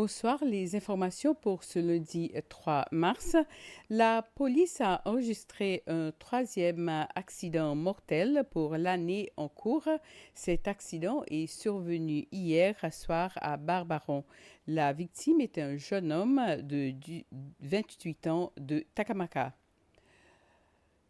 Bonsoir, les informations pour ce lundi 3 mars. La police a enregistré un troisième accident mortel pour l'année en cours. Cet accident est survenu hier soir à Barbaron. La victime est un jeune homme de 28 ans de Takamaka.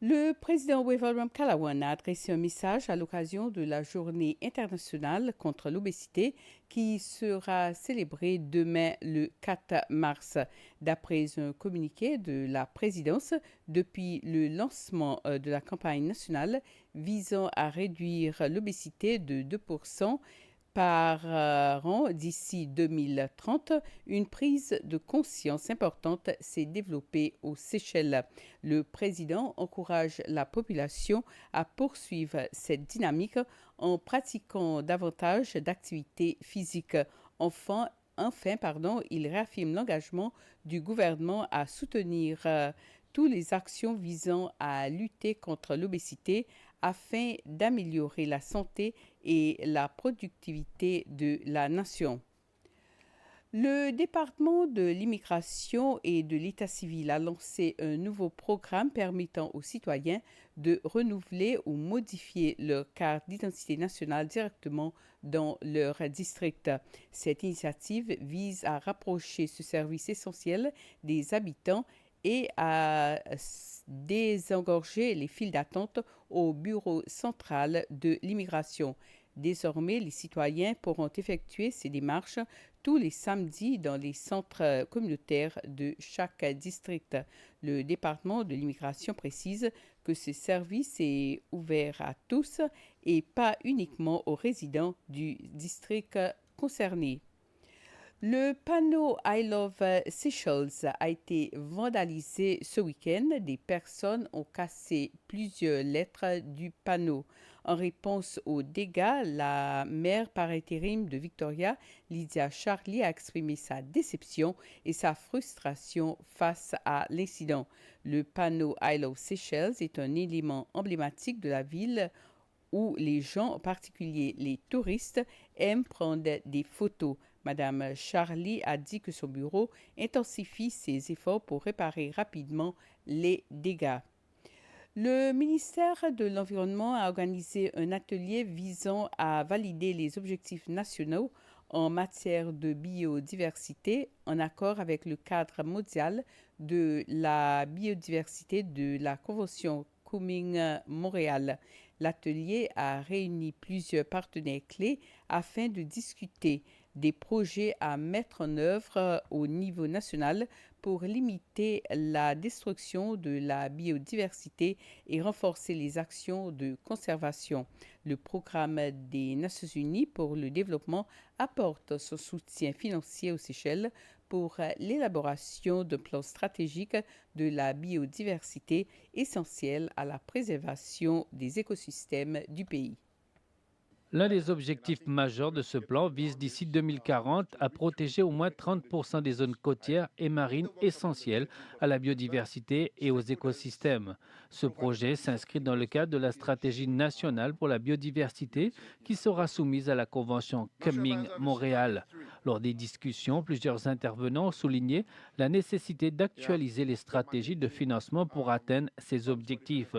Le président Waverly Ramkalawan a adressé un message à l'occasion de la Journée internationale contre l'obésité qui sera célébrée demain le 4 mars. D'après un communiqué de la présidence, depuis le lancement de la campagne nationale visant à réduire l'obésité de 2% par an d'ici 2030, une prise de conscience importante s'est développée aux Seychelles. Le président encourage la population à poursuivre cette dynamique en pratiquant davantage d'activités physiques. Enfin, il réaffirme l'engagement du gouvernement à soutenir toutes les actions visant à lutter contre l'obésité afin d'améliorer la santé et la productivité de la nation. Le département de l'immigration et de l'état civil a lancé un nouveau programme permettant aux citoyens de renouveler ou modifier leur carte d'identité nationale directement dans leur district. Cette initiative vise à rapprocher ce service essentiel des habitants et à désengorger les files d'attente au bureau central de l'immigration. Désormais, les citoyens pourront effectuer ces démarches tous les samedis dans les centres communautaires de chaque district. Le département de l'immigration précise que ce service est ouvert à tous et pas uniquement aux résidents du district concerné. Le panneau I Love Seychelles a été vandalisé ce week-end. Des personnes ont cassé plusieurs lettres du panneau. En réponse aux dégâts, la maire par intérim de Victoria, Lydia Charlie, a exprimé sa déception et sa frustration face à l'incident. Le panneau I Love Seychelles est un élément emblématique de la ville où les gens, en particulier les touristes, aiment prendre des photos. Madame Charlie a dit que son bureau intensifie ses efforts pour réparer rapidement les dégâts. Le ministère de l'Environnement a organisé un atelier visant à valider les objectifs nationaux en matière de biodiversité en accord avec le cadre mondial de la biodiversité de la Convention Kunming-Montréal. L'atelier a réuni plusieurs partenaires clés afin de discuter des projets à mettre en œuvre au niveau national pour limiter la destruction de la biodiversité et renforcer les actions de conservation. Le programme des Nations Unies pour le développement apporte son soutien financier aux Seychelles pour l'élaboration d'un plan stratégique de la biodiversité essentiel à la préservation des écosystèmes du pays. L'un des objectifs majeurs de ce plan vise d'ici 2040 à protéger au moins 30% des zones côtières et marines essentielles à la biodiversité et aux écosystèmes. Ce projet s'inscrit dans le cadre de la stratégie nationale pour la biodiversité qui sera soumise à la Convention Kunming-Montréal. Lors des discussions, plusieurs intervenants ont souligné la nécessité d'actualiser les stratégies de financement pour atteindre ces objectifs.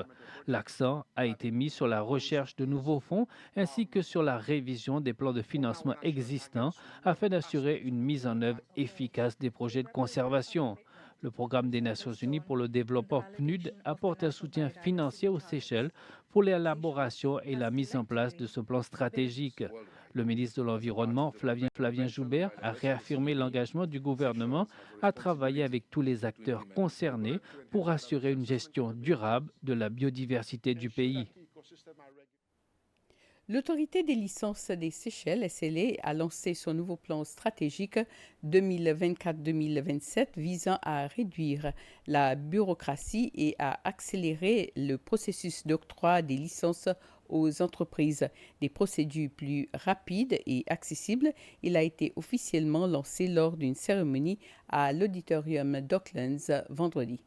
L'accent a été mis sur la recherche de nouveaux fonds ainsi que sur la révision des plans de financement existants afin d'assurer une mise en œuvre efficace des projets de conservation. Le Programme des Nations Unies pour le développement PNUD apporte un soutien financier aux Seychelles pour l'élaboration et la mise en place de ce plan stratégique. Le ministre de l'Environnement, Flavien Joubert, a réaffirmé l'engagement du gouvernement à travailler avec tous les acteurs concernés pour assurer une gestion durable de la biodiversité du pays. L'Autorité des licences des Seychelles, SLA, a lancé son nouveau plan stratégique 2024-2027 visant à réduire la bureaucratie et à accélérer le processus d'octroi des licences aux entreprises. Des procédures plus rapides et accessibles, il a été officiellement lancé lors d'une cérémonie à l'auditorium Docklands vendredi.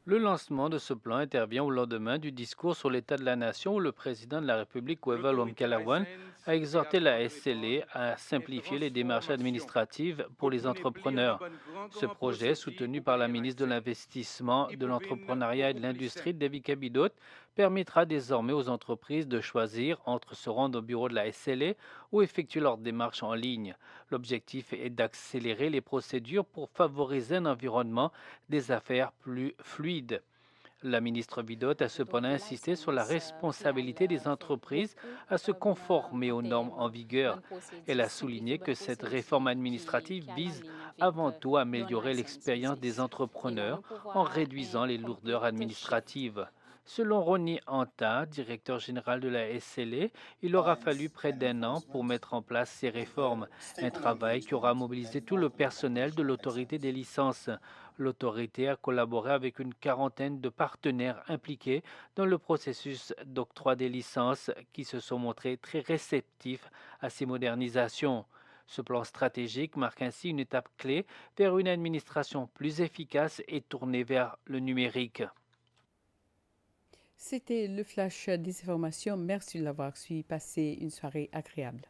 Le lancement de ce plan intervient au lendemain du discours sur l'état de la nation où le président de la République, Weva Lomkelawan, a exhorté la SLA à simplifier les démarches administratives pour les entrepreneurs. Ce projet, soutenu par la ministre de l'Investissement, de l'Entrepreneuriat et de l'Industrie, Devi Kabidot, permettra désormais aux entreprises de choisir entre se rendre au bureau de la SLA ou effectuer leurs démarches en ligne. L'objectif est d'accélérer les procédures pour favoriser un environnement des affaires plus fluide. La ministre Vidot a cependant insisté sur la responsabilité des entreprises à se conformer aux normes en vigueur. Elle a souligné que cette réforme administrative vise avant tout à améliorer l'expérience des entrepreneurs en réduisant les lourdeurs administratives. Selon Ronnie Anta, directeur général de la SLA, il aura fallu près d'un an pour mettre en place ces réformes, un travail qui aura mobilisé tout le personnel de l'autorité des licences. L'autorité a collaboré avec une quarantaine de partenaires impliqués dans le processus d'octroi des licences qui se sont montrés très réceptifs à ces modernisations. Ce plan stratégique marque ainsi une étape clé vers une administration plus efficace et tournée vers le numérique. C'était le flash des informations. Merci de l'avoir suivi. Passez une soirée agréable.